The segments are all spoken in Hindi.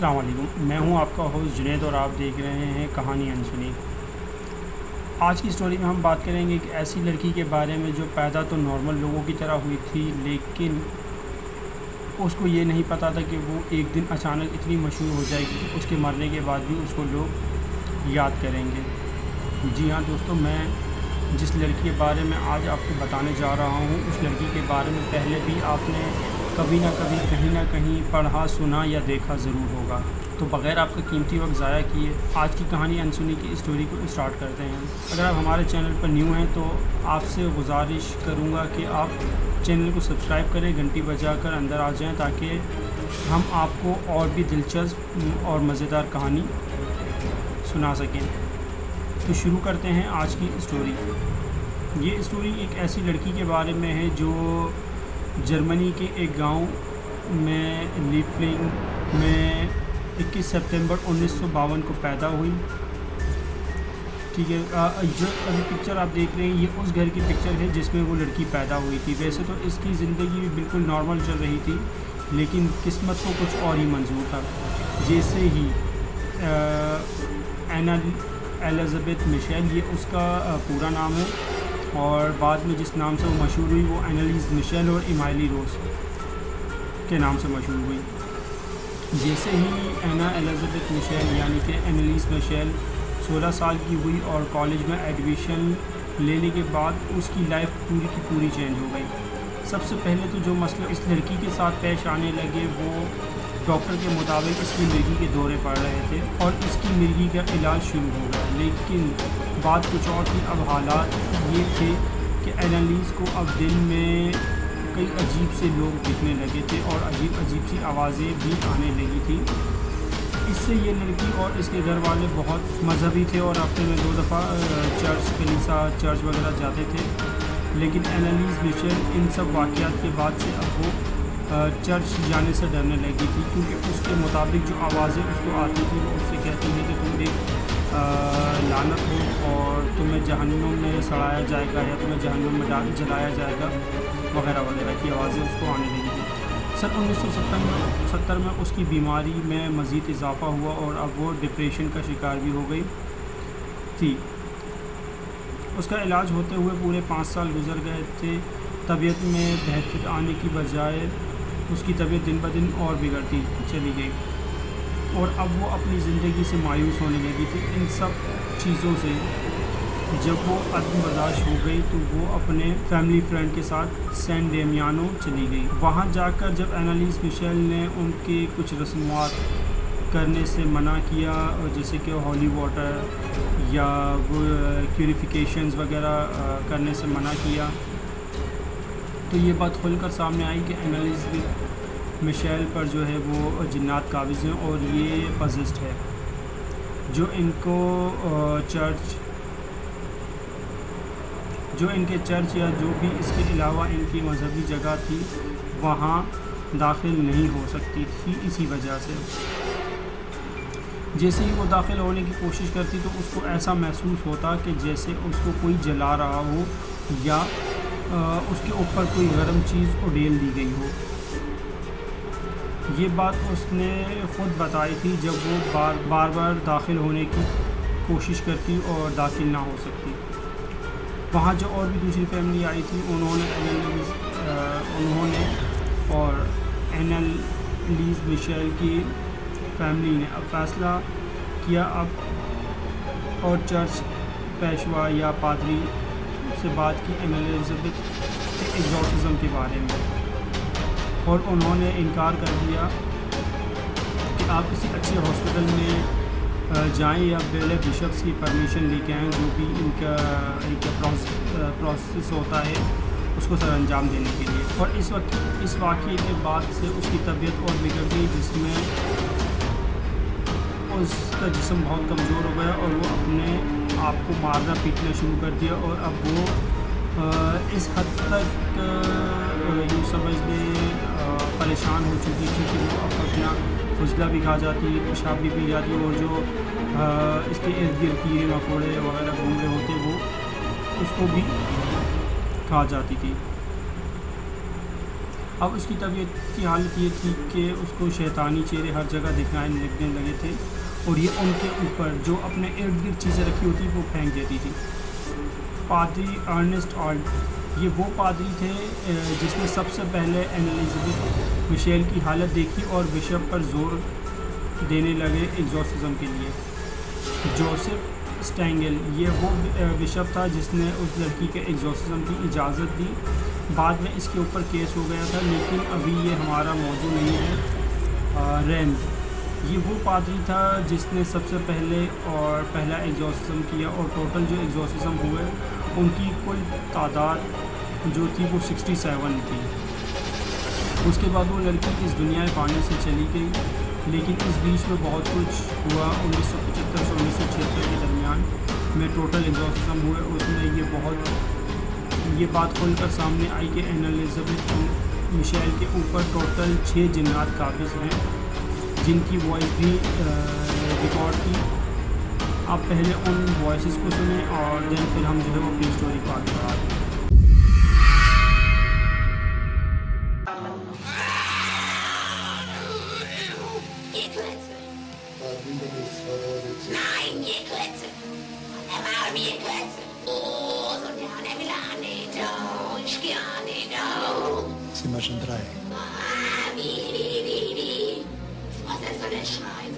अस्सलाम वालेकुम, मैं हूं आपका होस्ट जुनैद और आप देख रहे हैं कहानी अनसुनी। आज की स्टोरी में हम बात करेंगे एक ऐसी लड़की के बारे में जो पैदा तो नॉर्मल लोगों की तरह हुई थी, लेकिन उसको ये नहीं पता था कि वो एक दिन अचानक इतनी मशहूर हो जाएगी कि उसके मरने के बाद भी उसको लोग याद करेंगे। जी हाँ दोस्तों, मैं जिस लड़की के बारे में आज आपको बताने जा रहा हूँ, उस लड़की के बारे में पहले भी आपने कभी ना कभी कहीं ना कहीं पढ़ा, सुना या देखा ज़रूर होगा। तो बग़ैर आपका कीमती वक्त ज़ाया किए आज की कहानी अनसुनी की स्टोरी को स्टार्ट करते हैं। अगर आप हमारे चैनल पर न्यू हैं तो आपसे गुजारिश करूँगा कि आप चैनल को सब्सक्राइब करें, घंटी बजाकर अंदर आ जाएं, ताकि हम आपको और भी दिलचस्प और मज़ेदार कहानी सुना सकें। तो शुरू करते हैं आज की स्टोरी। ये स्टोरी एक ऐसी लड़की के बारे में है जो जर्मनी के एक गांव में लीफ्लिंग में 21 सितंबर 1952 को पैदा हुई। ठीक है, जो अभी पिक्चर आप देख रहे हैं ये उस घर की पिक्चर है जिसमें वो लड़की पैदा हुई थी। वैसे तो इसकी ज़िंदगी भी बिल्कुल नॉर्मल चल रही थी, लेकिन किस्मत को कुछ और ही मंजूर था। जैसे ही एना एलिज़ाबेथ मिशेल, ये उसका पूरा नाम है, और बाद में जिस नाम से वो मशहूर हुई वो एनालिस मिशेल और इमाइली रोज के नाम से मशहूर हुई। जैसे ही एना एलिज़ाबेथ मिशेल यानी कि एनालिस मिशेल 16 साल की हुई और कॉलेज में एडमिशन लेने के बाद उसकी लाइफ पूरी की पूरी चेंज हो गई। सबसे पहले तो जो मसले इस लड़की के साथ पेश आने लगे वो डॉक्टर के मुताबिक इसकी मिर्गी के दौरे पड़ रहे थे और इसकी मिर्गी का इलाज शुरू हो गया। लेकिन बात कुछ और थी। अब हालात ये थे कि एनालिस को अब दिन में कई अजीब से लोग दिखने लगे थे और अजीब अजीब सी आवाज़ें भी आने लगी थी। इससे ये लड़की और इसके घर वाले बहुत मजहबी थे और हफ्ते में 2 दफ़ा चर्च वगैरह जाते थे। लेकिन एनालिस मिशेल इन सब वाक़यात के बाद से अब वो चर्च जाने से डरने लगी थी, क्योंकि उसके मुताबिक जो आवाज़ें उसको आती थी वो उससे कहती थी कि तुम एक लानत हो और तुम्हें जहन्नुम में सड़ाया जाएगा या तुम्हें जहन्नुम में जलाया जाएगा वगैरह वगैरह की आवाज़ें उसको आने लगी थी। सन 1970 में उसकी बीमारी में मज़ीद इजाफ़ा हुआ और अब वो डिप्रेशन का शिकार भी हो गई थी। उसका इलाज होते हुए पूरे 5 साल गुजर गए थे। तबीयत में बेहतर आने की बजाय उसकी तबीयत दिन ब दिन और बिगड़ती चली गई और अब वो अपनी ज़िंदगी से मायूस होने लगी थी। इन सब चीज़ों से जब वो अदम बर्दाश्त हो गई तो वो अपने फैमिली फ्रेंड के साथ सैन डेमियानो चली गई। वहाँ जाकर जब एनालिस मिशेल ने उनके कुछ रस्मात करने से मना किया, जैसे कि हॉली वाटर या वो प्यूरिफिकेशंस वगैरह करने से मना किया, तो ये बात खुलकर सामने आई कि एनालिस मिशेल पर जो है वो जिन्नात काबिज़ हैं और ये पॉजेस्ड है। जो इनके चर्च या जो भी इसके अलावा इनकी मजहबी जगह थी वहाँ दाखिल नहीं हो सकती थी। इसी वजह से जैसे ही वो दाखिल होने की कोशिश करती तो उसको ऐसा महसूस होता कि जैसे उसको कोई जला रहा हो या उसके ऊपर कोई गर्म चीज़ उड़ेल दी गई हो। ये बात उसने ख़ुद बताई थी जब वो बार बार दाखिल होने की कोशिश करती और दाखिल ना हो सकती। वहाँ जो और भी दूसरी फैमिली आई थी उन्होंने और एनालिस मिशेल की फैमिली ने अब फ़ैसला किया अब और चर्च पेशवा या पादरी से बात की एलिज़ाबेथ के एग्जॉर्सिज्म के बारे में, और उन्होंने इनकार कर दिया कि आप किसी अच्छे हॉस्पिटल में जाएं या पहले बिशप्स की परमिशन लेके आएँ, जो भी इनका प्रोसेस होता है उसको सर अंजाम देने के लिए। और इस वाक़ये के बाद से उसकी तबीयत और बिगड़ गई, जिसमें उसका जिस्म बहुत कमज़ोर हो गया और वो अपने आप को मारना पीटना शुरू कर दिया। और अब वो इस हद तक यूँ समझ लें परेशान हो चुकी थी कि वो अपना फुजला भी खा जाती, पेशाब भी पी जाती, और जो इसके इर्द गिर्द कीड़े मकोड़े वगैरह घूम रहे होते वो उसको भी खा जाती थी। अब उसकी तबीयत की हालत ये थी कि उसको शैतानी चेहरे हर जगह दिखने लगे थे और ये उनके ऊपर जो अपने इर्द गिर्द चीज़ें रखी होती वो फेंक देती थी। पादरी अर्नेस्ट ऑल्ट ये वो पादरी थे जिसने सबसे पहले एन एलिज़ाबेथ मिशेल की हालत देखी और बिशप पर जोर देने लगे एग्जॉर्सिज्म के लिए। जोसेफ स्टेंगल ये वो बिशप था जिसने उस लड़की के एग्जॉर्सिज्म की इजाज़त दी। बाद में इसके ऊपर केस हो गया था, लेकिन अभी ये हमारा मौजू नहीं है। रेंज ये वो पादरी था जिसने सबसे पहला एग्जॉर्सिज्म किया और टोटल जो एग्जॉर्सिज्म हुए उनकी कुल तादाद जो थी वो 67 थी। उसके बाद वो लड़की इस दुनिया फाने से चली गई, लेकिन इस बीच में बहुत कुछ हुआ। 1975 से 1976 के दरमियान में टोटल एग्जॉर्सिज्म हुए। उसमें ये बात खुलकर सामने आई कि एन एलिज़ाबेथ मिशेल के ऊपर टोटल 6 जिन्नात काबिज़ हैं, जिनकी वॉइस भी रिकॉर्ड की। आप पहले उन वॉइसेस को सुने और देन फिर हम जो है वो अपनी स्टोरी को आगे बढ़ाते हैं। Sind wir schon 3? Was ist so der Schwein?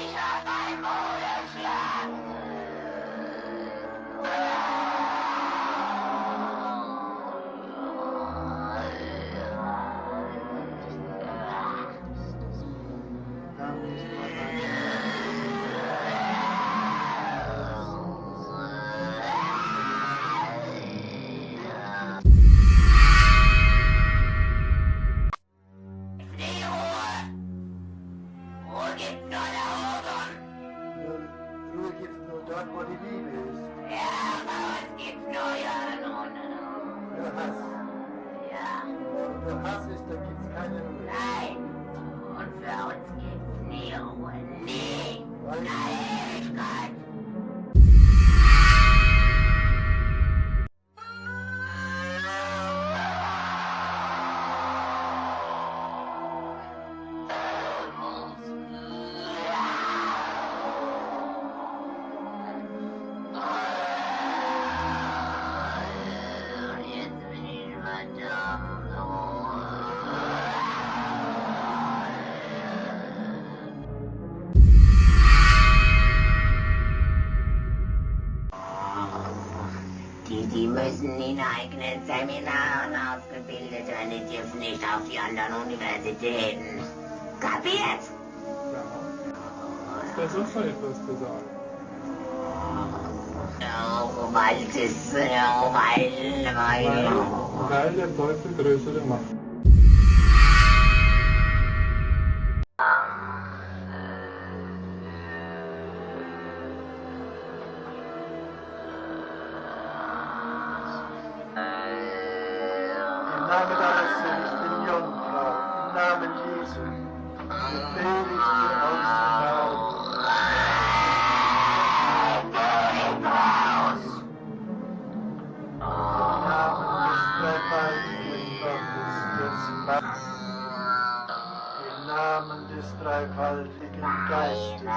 Ich hab einen Moderschlag. Wo die Liebe ist. Ja, bei uns gibt's nur Jahren ohne. Nur Hass. Ja, Wo Hass ist, da gibt's keine Ruhe. nein. Und für uns gibt's nie Ruhe. Nie. Weil Ewigkeit. Die müssen in eigenen Seminaren ausgebildet werden, die dürfen nicht auf die anderen Universitäten. Kapiert? Ja. Das ist schon etwas gesagt. Weil Weil der Teufel größere Macht. im Namen deines Sohnes, ich bin Jungfrau, im Namen Jesu, befehle ich dir auszufahren. Im Namen des dreifaltigen Gottes, des im Namen des dreifaltigen Geistes,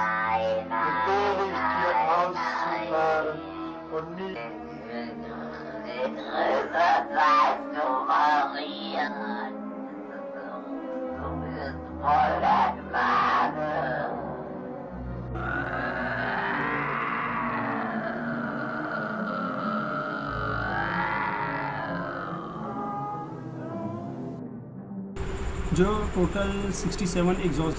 befehle ich dir auszufahren und nicht जो टोटल 67